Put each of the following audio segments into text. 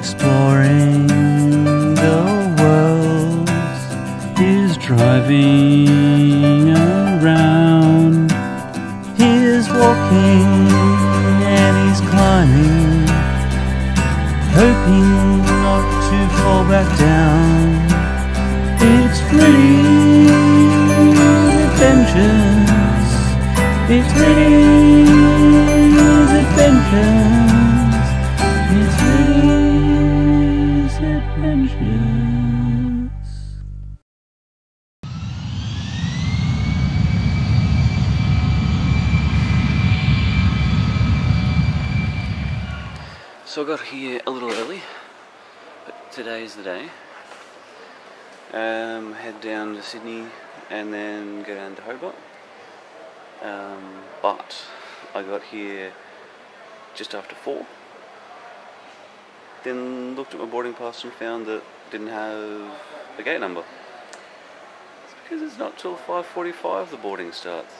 exploring the world. He's driving around. He's walking and he's climbing, hoping not to fall back down. It's Ritty's adventures. It's Ritty's adventures. It's Ritty's adventures. So I got here a little early, but today's the day. Head down to Sydney and then go down to Hobart. But I got here just after 4. Then looked at my boarding pass and found that it didn't have a gate number. It's because it's not till 5:45 the boarding starts.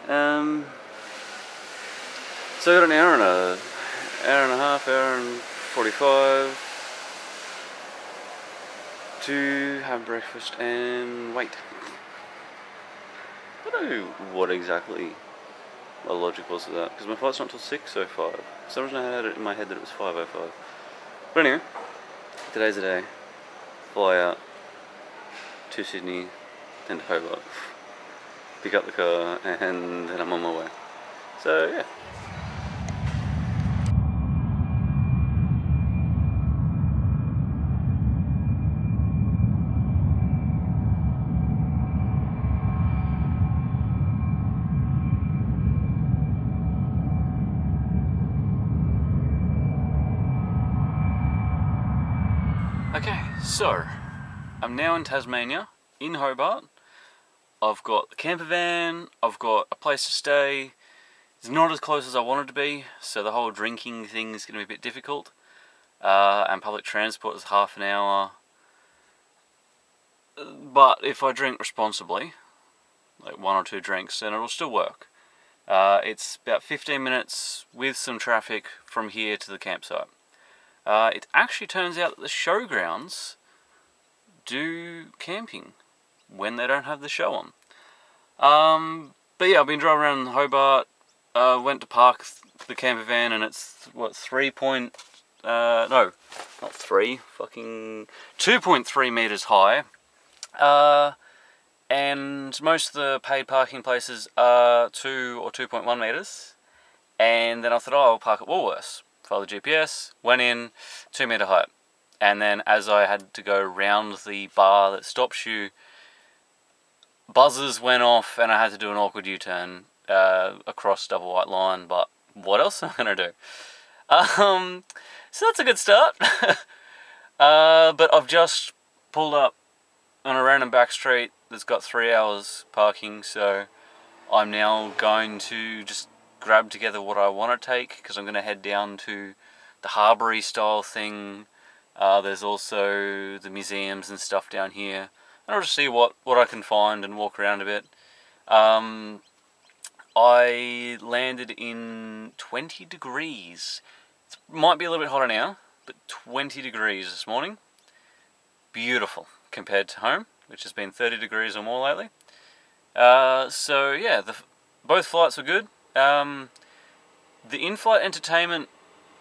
So I got an hour and a half, hour and 45 to have breakfast and wait. I don't know what exactly my logic was of that, because my flight's not till 6:05. For some reason I had it in my head that it was 5:05. But anyway, today's the day. Fly out to Sydney, then to Hobart, pick up the car, and then I'm on my way. So yeah. Okay, so I'm now in Tasmania, in Hobart. I've got the camper van, I've got a place to stay. It's not as close as I wanted to be, so the whole drinking thing is going to be a bit difficult. And public transport is half an hour. But if I drink responsibly, like 1 or 2 drinks, then it'll still work. It's about 15 minutes with some traffic from here to the campsite. It actually turns out that the showgrounds do camping when they don't have the show on. But yeah, I've been driving around Hobart, went to park the camper van, and it's, what, 2.3 metres high. And most of the paid parking places are 2 or 2.1 metres. And then I thought, oh, I'll park at Woolworths. Follow the GPS, went in, 2 metre height. And then as I had to go round the bar that stops you, buzzers went off and I had to do an awkward U-turn across double white line, but what else am I going to do? So that's a good start. But I've just pulled up on a random back street that's got 3 hours parking, so I'm now going to just grab together what I want to take, because I'm going to head down to the Harbour style thing. There's also the museums and stuff down here, and I'll just see what I can find and walk around a bit. I landed in 20 degrees. It might be a little bit hotter now, but 20 degrees this morning. Beautiful compared to home, which has been 30 degrees or more lately. So yeah, both flights were good. The in-flight entertainment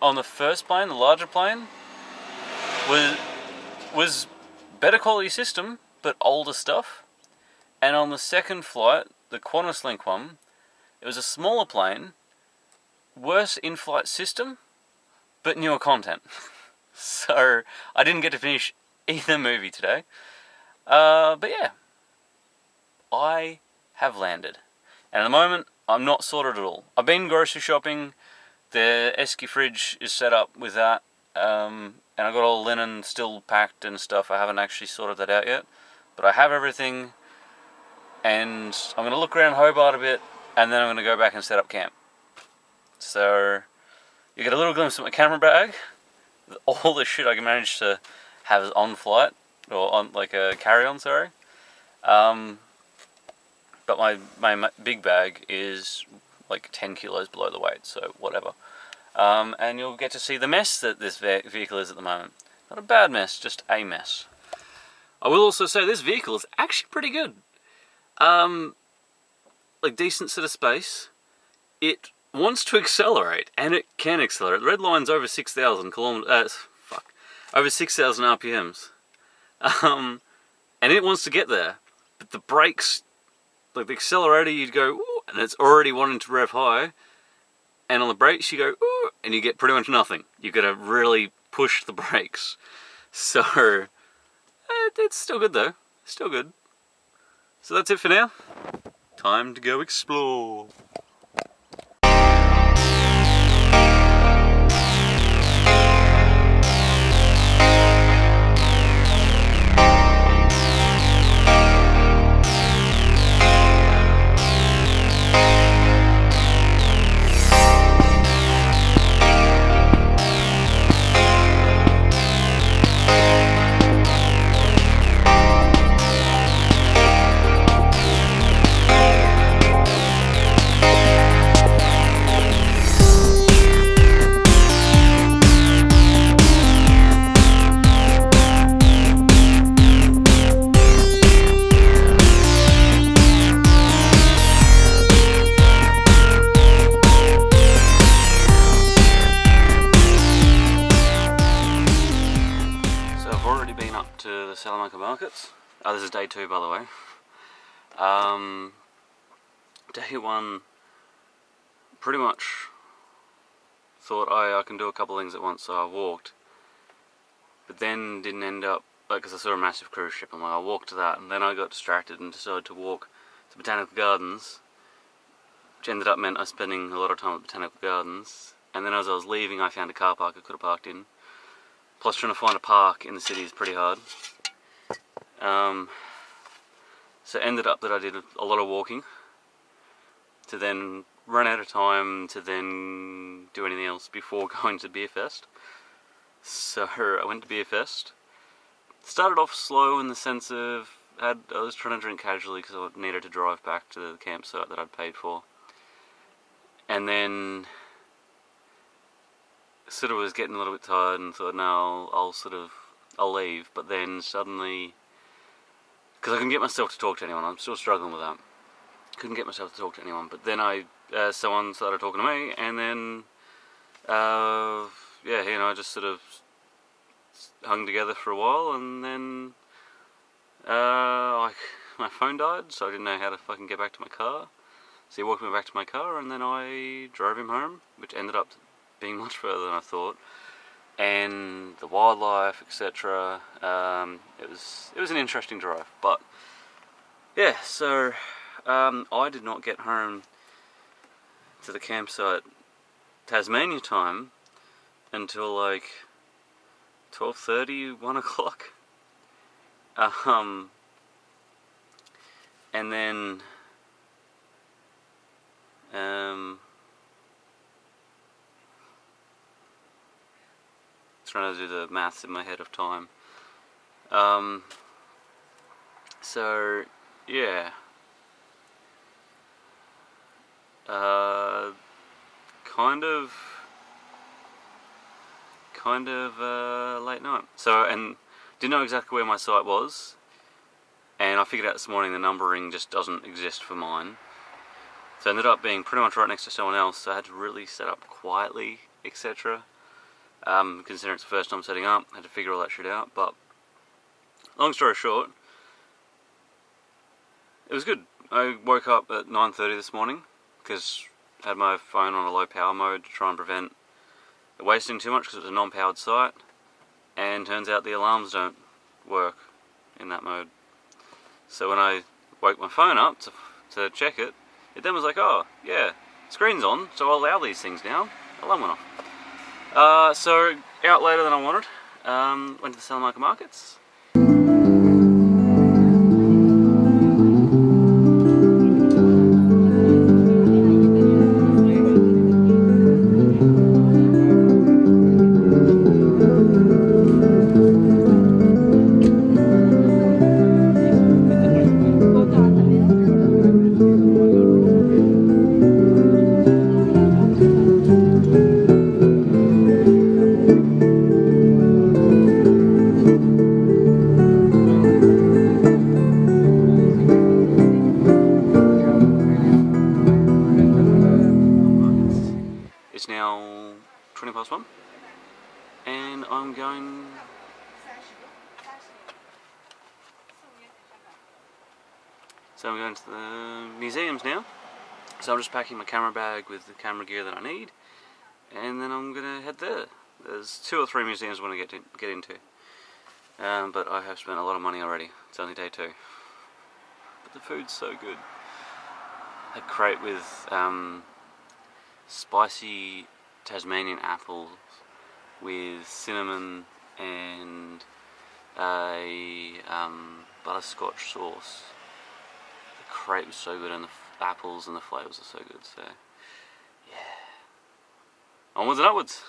on the first plane, the larger plane, was better quality system, but older stuff. And on the second flight, the QantasLink one, it was a smaller plane, worse in-flight system, but newer content. So I didn't get to finish either movie today. But yeah, I have landed. And at the moment, I'm not sorted at all. I've been grocery shopping. The Esky fridge is set up with that. And I've got all linen still packed and stuff. I haven't actually sorted that out yet. But I have everything. And I'm going to look around Hobart a bit. And then I'm going to go back and set up camp. So you get a little glimpse of my camera bag. All the shit I can manage to have on flight. Or on like a carry-on, sorry. But my big bag is like 10 kilos below the weight, so whatever. and you'll get to see the mess that this vehicle is at the moment. Not a bad mess, just a mess. I will also say this vehicle is actually pretty good. Like decent sort of space. It wants to accelerate, and it can accelerate. The red line's over 6,000 kilometers. Over 6,000 RPMs. And it wants to get there, but the brakes, like the accelerator, you'd go ooh, and it's already wanting to rev high, and on the brakes you go ooh, and you get pretty much nothing. You've got to really push the brakes. So it's still good though. Still good. So that's it for now. Time to go explore. This is day 2, by the way. Day 1, pretty much thought I can do a couple of things at once, so I walked, but then didn't end up, because I saw a massive cruise ship, and I'll walk to that, and then I got distracted and decided to walk to Botanical Gardens, which ended up meant I was spending a lot of time at Botanical Gardens, and then as I was leaving I found a car park I could have parked in. Plus trying to find a park in the city is pretty hard. So it ended up that I did a lot of walking to then run out of time to then do anything else before going to Beer Fest. So I went to Beer Fest. Started off slow in the sense of I was trying to drink casually because I needed to drive back to the campsite that I'd paid for. And then sort of was getting a little bit tired and thought, no, I'll leave. But then suddenly, because I couldn't get myself to talk to anyone, I'm still struggling with that. Couldn't get myself to talk to anyone, but then someone started talking to me, and then yeah, he and I just sort of hung together for a while, and then my phone died, so I didn't know how to fucking get back to my car. So he walked me back to my car, and then I drove him home, which ended up being much further than I thought. And the wildlife, etc. It was an interesting drive, but yeah. So I did not get home to the campsite Tasmania time until like 12:30, 1 o'clock. And then trying to do the maths in my head of time. So yeah, kind of late night. So, and didn't know exactly where my site was, and I figured out this morning the numbering just doesn't exist for mine. So I ended up being pretty much right next to someone else, so I had to really set up quietly, etc. Considering it's the first time setting up, I had to figure all that shit out. But long story short, it was good. I woke up at 9:30 this morning because I had my phone on a low power mode to try and prevent it wasting too much because it was a non-powered site, and turns out the alarms don't work in that mode. So when I woke my phone up to check it, it then was like, oh yeah, screen's on, so I'll allow these things now. Alarm went off. So out later than I wanted. Went to the Salamanca markets. So I'm going to the museums now. So I'm just packing my camera bag with the camera gear that I need, and then I'm going to head there. There's 2 or 3 museums I want to get into. But I have spent a lot of money already. It's only day 2. But the food's so good. A crate with spicy Tasmanian apples with cinnamon and a butterscotch sauce. The crate was so good, and the apples and the flavours are so good. So, yeah. Onwards and upwards.